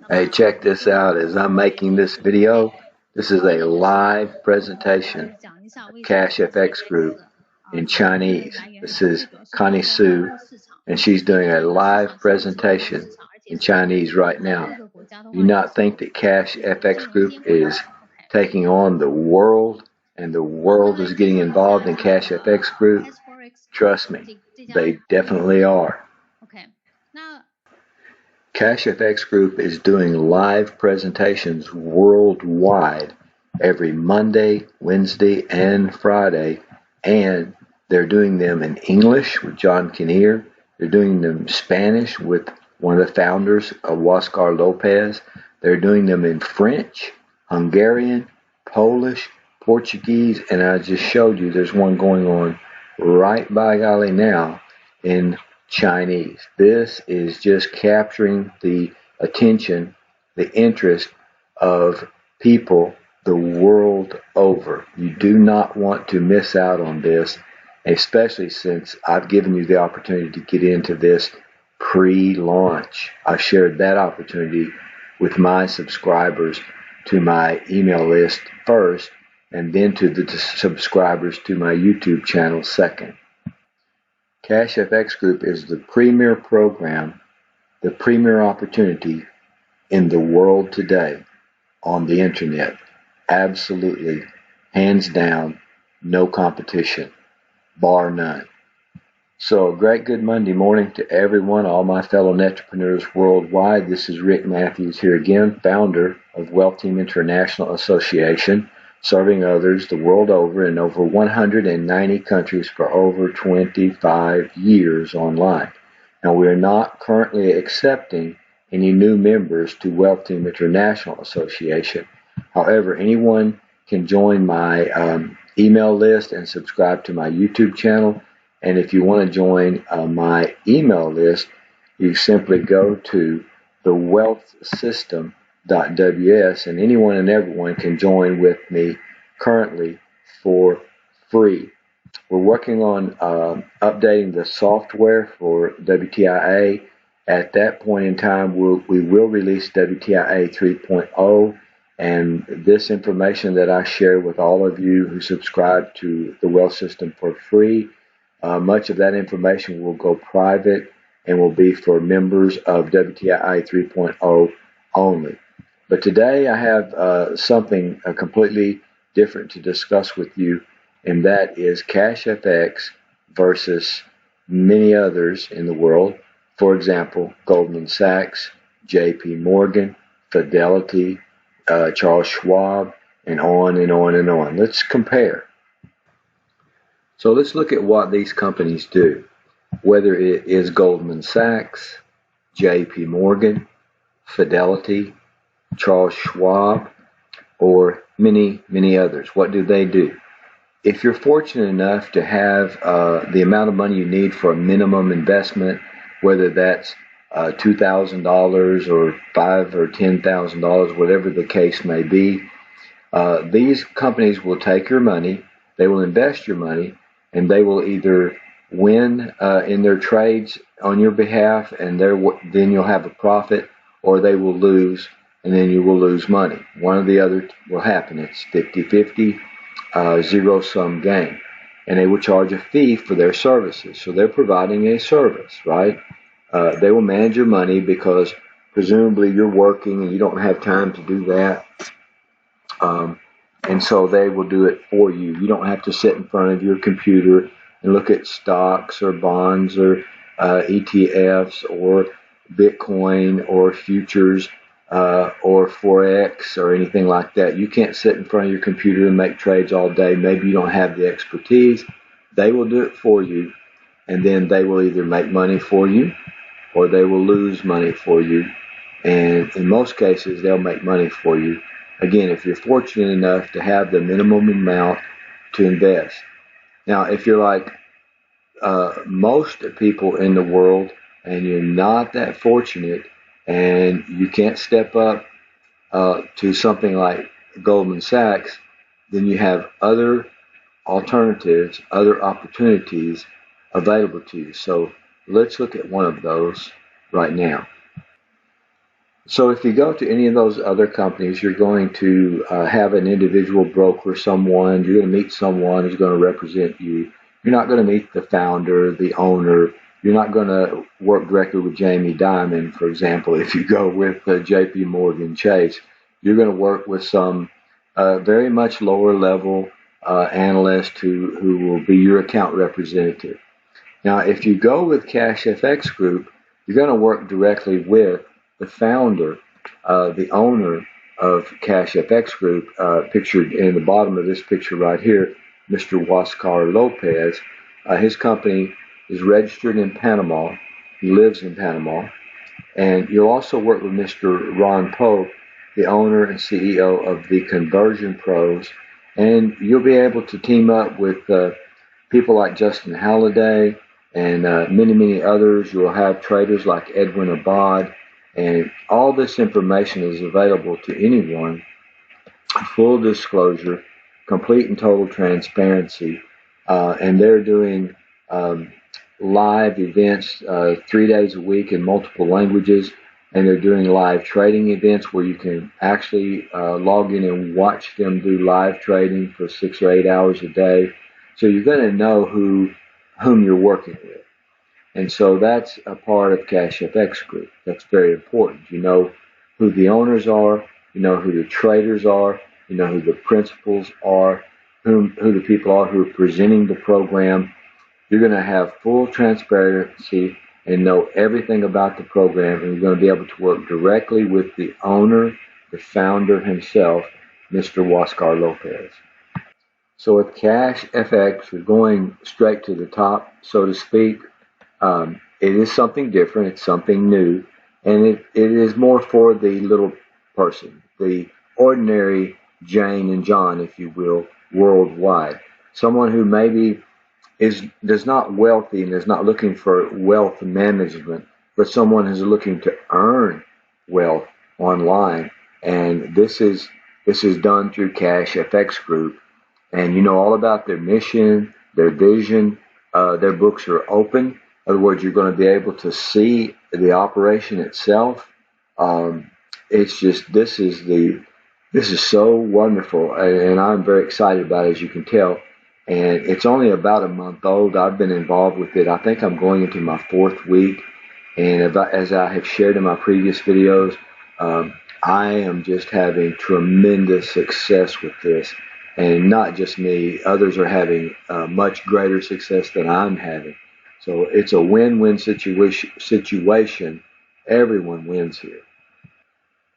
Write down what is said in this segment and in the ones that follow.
Hey, check this out. As I'm making this video, this is a live presentation of CashFX Group in Chinese. This is Connie Su, and she's doing a live presentation in Chinese right now. Do you not think that CashFX Group is taking on the world, and the world is getting involved in CashFX Group? Trust me, they definitely are. CashFX Group is doing live presentations worldwide every Monday, Wednesday, and Friday, and they're doing them in English with John Kinnear. They're doing them in Spanish with one of the founders of Oscar Lopez. They're doing them in French, Hungarian, Polish, Portuguese, and I just showed you there's one going on right by golly now in Chinese. This is just capturing the attention, the interest of people the world over. You do not want to miss out on this, especially since I've given you the opportunity to get into this pre-launch. I shared that opportunity with my subscribers to my email list first, and then to the subscribers to my YouTube channel second. CashFX Group is the premier program, the premier opportunity in the world today on the internet. Absolutely, hands down, no competition, bar none. So a great good Monday morning to everyone, all my fellow entrepreneurs worldwide. This is Rick Matthews here again, founder of Wealth Team International Association, serving others the world over in over 190 countries for over 25 years online. Now, we are not currently accepting any new members to Wealth Team International Association. However, anyone can join my email list and subscribe to my YouTube channel. And if you want to join my email list, you simply go to thewealthsystem.ws, and anyone and everyone can join with me currently for free. We're working on updating the software for WTIA. At that point in time, we will release WTIA 3.0, and this information that I share with all of you who subscribe to the Wealth System for free, much of that information will go private and will be for members of WTIA 3.0 only. But today I have something completely different to discuss with you, and that is CashFX versus many others in the world. For example, Goldman Sachs, JP Morgan, Fidelity, Charles Schwab, and on and on and on. Let's compare. So let's look at what these companies do. Whether it is Goldman Sachs, JP Morgan, Fidelity, Charles Schwab, or many, many others. What do they do? If you're fortunate enough to have the amount of money you need for a minimum investment, whether that's $2,000 or $5,000 or $10,000, whatever the case may be, these companies will take your money, they will invest your money, and they will either win in their trades on your behalf, and then you'll have a profit, or they will lose, and then you will lose money. One or the other will happen. It's 50-50, zero-sum game. And they will charge a fee for their services. So they're providing a service, right? They will manage your money because presumably you're working and you don't have time to do that. And so they will do it for you. You don't have to sit in front of your computer and look at stocks or bonds or ETFs or Bitcoin or futures or Forex or anything like that. You can't sit in front of your computer and make trades all day. Maybe you don't have the expertise. They will do it for you, and then they will either make money for you or they will lose money for you. And in most cases, they'll make money for you. Again, if you're fortunate enough to have the minimum amount to invest. Now, if you're like most people in the world and you're not that fortunate and you can't step up to something like Goldman Sachs, then you have other alternatives, other opportunities available to you. So let's look at one of those right now. So if you go to any of those other companies, you're going to have an individual broker, someone, you're going to meet someone who's going to represent you. You're not going to meet the founder, the owner. You're not going to work directly with Jamie Dimon, for example. If you go with JP Morgan Chase, you're going to work with some very much lower level analyst who will be your account representative. Now, if you go with CashFX Group, you're going to work directly with the founder, the owner of CashFX Group, pictured in the bottom of this picture right here, Mr. Huascar Lopez. His company is registered in Panama. He lives in Panama. And you'll also work with Mr. Ron Pope, the owner and CEO of the Conversion Pros. And you'll be able to team up with people like Justin Halliday and many, many others. You'll have traders like Edwin Abad, and all this information is available to anyone. Full disclosure, complete and total transparency, and they're doing live events 3 days a week in multiple languages, and they're doing live trading events where you can actually log in and watch them do live trading for 6 or 8 hours a day. So you're going to know whom you're working with. And so that's a part of CashFX Group. That's very important. You know who the owners are, you know who the traders are, you know who the principals are, who the people are who are presenting the program. You're going to have full transparency and know everything about the program, and you're going to be able to work directly with the owner, the founder himself, Mr. Huascar Lopez. So with CashFX, you're going straight to the top, so to speak. It is something different. It's something new, and it is more for the little person, the ordinary Jane and John, if you will, worldwide. Someone who maybe is not wealthy and is not looking for wealth management, but someone who's looking to earn wealth online. And this is done through CashFX Group, and you know all about their mission, their vision. Their books are open. In other words, you're going to be able to see the operation itself. It's just this is so wonderful, and I'm very excited about it, as you can tell. And it's only about a month old. I've been involved with it. I think I'm going into my 4th week, and as I have shared in my previous videos, I am just having tremendous success with this, and not just me. Others are having much greater success than I'm having. So it's a win-win situation. Everyone wins here.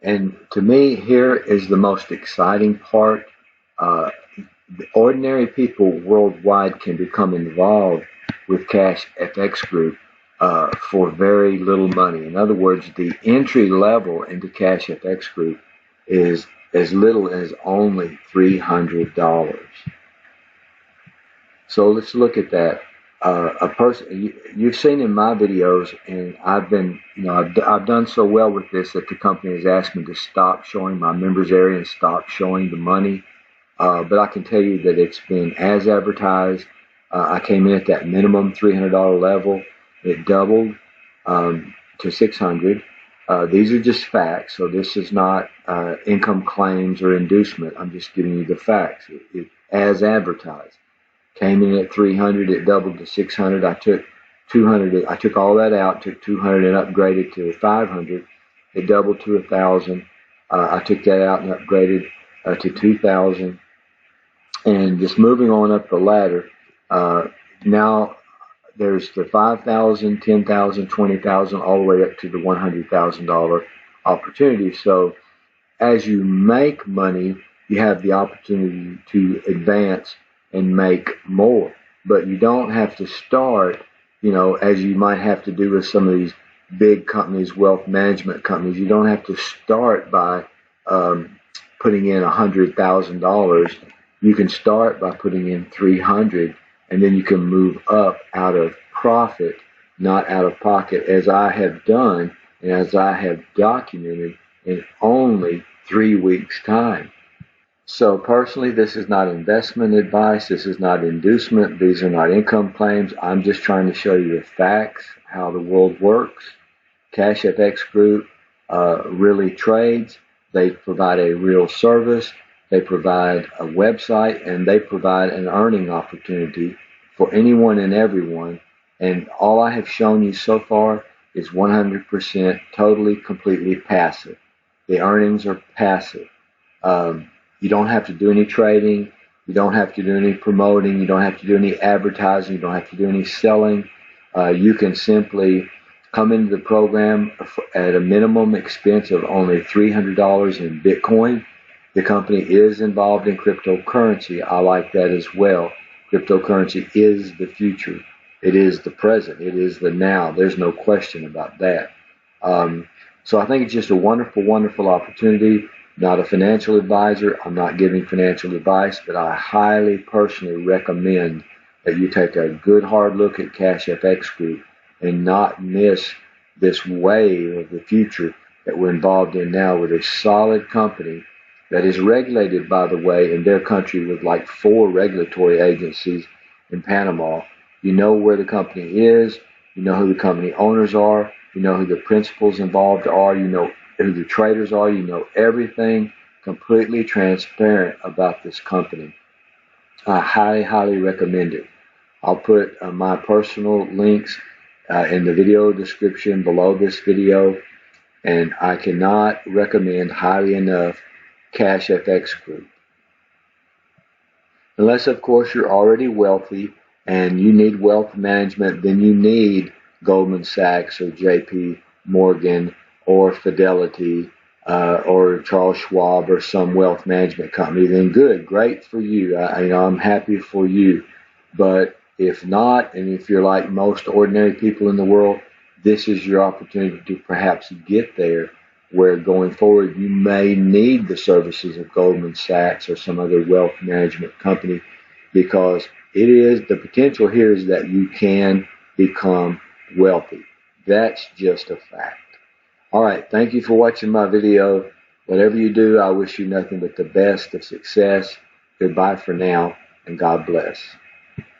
And to me, here is the most exciting part. The ordinary people worldwide can become involved with CashFX Group for very little money. In other words, the entry level into CashFX Group is as little as only $300. So let's look at that. A person you've seen in my videos, and I've done so well with this that the company has asked me to stop showing my members area and stop showing the money. But I can tell you that it's been as advertised. I came in at that minimum $300 level. It doubled to $600. These are just facts, so this is not income claims or inducement. I'm just giving you the facts. It as advertised. Came in at $300, it doubled to $600. I took $200. I took all that out, took $200 and upgraded to $500. It doubled to $1,000. I took that out and upgraded to $2,000. And just moving on up the ladder, now there's the $5,000, $10,000, $20,000, all the way up to the $100,000 opportunity. So as you make money, you have the opportunity to advance and make more. But you don't have to start, as you might have to do with some of these big companies, wealth management companies. You don't have to start by putting in $100,000. You can start by putting in $300, and then you can move up out of profit, not out of pocket, as I have done and as I have documented in only 3 weeks' time. So personally, this is not investment advice. This is not inducement. These are not income claims. I'm just trying to show you the facts, how the world works. CashFX Group really trades. They provide a real service. They provide a website, and they provide an earning opportunity for anyone and everyone. And all I have shown you so far is 100% totally, completely passive. The earnings are passive. You don't have to do any trading. You don't have to do any promoting. You don't have to do any advertising. You don't have to do any selling. You can simply come into the program at a minimum expense of only $300 in Bitcoin. The company is involved in cryptocurrency. I like that as well. Cryptocurrency is the future. It is the present. It is the now. There's no question about that. So I think it's just a wonderful, wonderful opportunity. Not a financial advisor. I'm not giving financial advice, but I highly personally recommend that you take a good hard look at CashFX Group and not miss this wave of the future that we're involved in now with a solid company that is regulated, by the way, in their country with like 4 regulatory agencies in Panama. You know where the company is. You know who the company owners are. You know who the principals involved are. You know who the traders are. You know everything, completely transparent about this company. I highly, highly recommend it. I'll put my personal links in the video description below this video, and I cannot recommend highly enough CashFX Group. Unless, of course, you're already wealthy and you need wealth management, then you need Goldman Sachs or JP Morgan or Fidelity or Charles Schwab or some wealth management company. Then good, great for you. I'm happy for you. But if not, and if you're like most ordinary people in the world, this is your opportunity to perhaps get there, where going forward you may need the services of Goldman Sachs or some other wealth management company, because it is the potential here is that you can become wealthy. That's just a fact. All right, thank you for watching my video. Whatever you do, I wish you nothing but the best of success. Goodbye for now, and God bless.